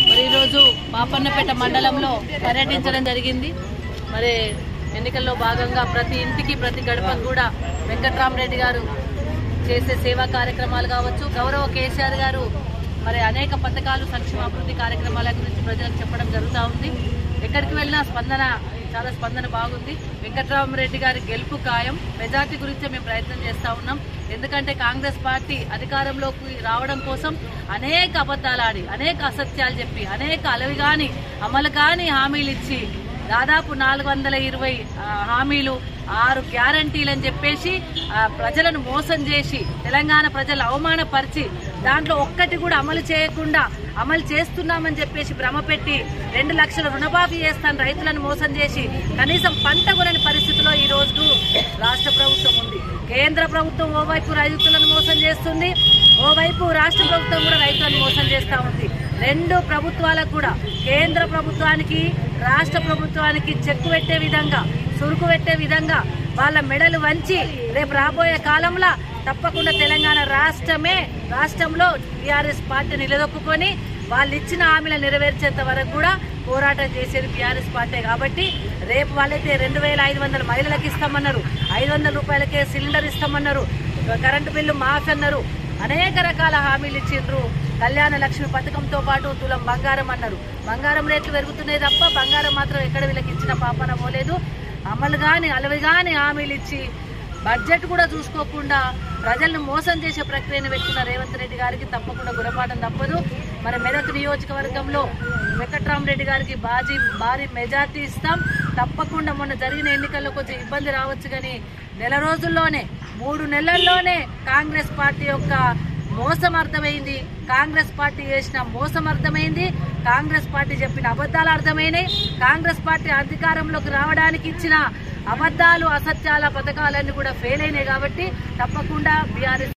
మరి ఈరోజు పాపన్నపేట మండలంలో పర్యటించడం జరిగింది. మరి ఎన్నికల్లో భాగంగా ప్రతి ఇంటికి ప్రతి గడపకు కూడా వెంకట్రామరెడ్డి గారు చేసే సేవా కార్యక్రమాలు కావచ్చు, గౌరవ కేసీఆర్ గారు మరి అనేక పథకాలు సంక్షేమాభివృద్ధి కార్యక్రమాల గురించి ప్రజలకు చెప్పడం జరుగుతూ ఉంది. ఎక్కడికి వెళ్ళినా చాలా స్పందన బాగుంది. వెంకట్రామరెడ్డి గారి గెలుపు ఖాయం. మెజార్టీ గురించే మేము ప్రయత్నం చేస్తూ ఉన్నాం. ఎందుకంటే కాంగ్రెస్ పార్టీ అధికారంలోకి రావడం కోసం అనేక అబద్ధాలు ఆడి, అనేక అసత్యాలు చెప్పి, అనేక అమలు కాని హామీలు ఇచ్చి దాదాపు 420 హామీలు 6 గ్యారంటీలని చెప్పేసి ప్రజలను మోసం చేసి తెలంగాణ ప్రజలు అవమానపరిచి దాంట్లో ఒక్కటి కూడా అమలు చేయకుండా అమలు చేస్తున్నామని చెప్పేసి భ్రమపెట్టి 2 లక్షల రుణమాఫీ చేస్తాను రైతులను మోసం చేసి కనీసం పంట కొనని పరిస్థితిలో ఈ రోజు రాష్ట్ర ప్రభుత్వం ఉంది. కేంద్ర ప్రభుత్వం ఓవైపు రైతులను మోసం చేస్తుంది, ఓవైపు రాష్ట్ర ప్రభుత్వం కూడా రైతులను మోసం చేస్తూ ఉంది. 2 ప్రభుత్వాలకు కూడా కేంద్ర ప్రభుత్వానికి రాష్ట్ర ప్రభుత్వానికి చెక్కు పెట్టే విధంగా, సురుకు పెట్టే విధంగా వాళ్ళ మెడలు వంచి రేపు రాబోయే కాలంలో తప్పకుండా తెలంగాణ రాష్ట్రంలో టీఆర్ఎస్ పార్టీ నిలదొక్కుని వాళ్ళు ఇచ్చిన హామీలను నెరవేర్చేంత వరకు కూడా పోరాటం చేసేది టీఆర్ఎస్ పార్టీ. కాబట్టి రేపు వాళ్ళైతే 2500 మహిళలకు ఇస్తామన్నారు, 500 రూపాయలకే సిలిండర్ ఇస్తామన్నారు, కరెంటు బిల్లు మాఫ్ అన్నారు, అనేక రకాల హామీలు ఇచ్చిండ్రు. కళ్యాణ లక్ష్మి పథకంతో పాటు తులం బంగారం అన్నారు. బంగారం రేట్లు పెరుగుతున్నాయి తప్ప బంగారం మాత్రం ఎక్కడ వీళ్ళకి ఇచ్చిన పాపన పోలేదు. అలవి గాని హామీలు ఇచ్చి బడ్జెట్ కూడా చూసుకోకుండా ప్రజలను మోసం చేసే ప్రక్రియను పెట్టుకున్న రేవంత్ రెడ్డి గారికి తప్పకుండా గుణపాఠం తప్పదు. మరి మెదక్ నియోజకవర్గంలో వెంకట్రామరెడ్డి గారికి భారీ మెజార్టీ ఇస్తాం. తప్పకుండా మొన్న జరిగిన ఎన్నికల్లో కొంచెం ఇబ్బంది రావచ్చు, కానీ 3 నెలల్లోనే కాంగ్రెస్ పార్టీ యొక్క మోసం అర్థమైంది, కాంగ్రెస్ పార్టీ చేసిన మోసం అర్థమైంది, కాంగ్రెస్ పార్టీ చెప్పిన అబద్ధాలు అర్థమైనాయి. కాంగ్రెస్ పార్టీ అధికారంలోకి రావడానికి ఇచ్చిన అబద్ధాలు, అసత్యాల పథకాలన్నీ కూడా ఫెయిల్ అయినాయి. కాబట్టి తప్పకుండా బీఆర్ఎస్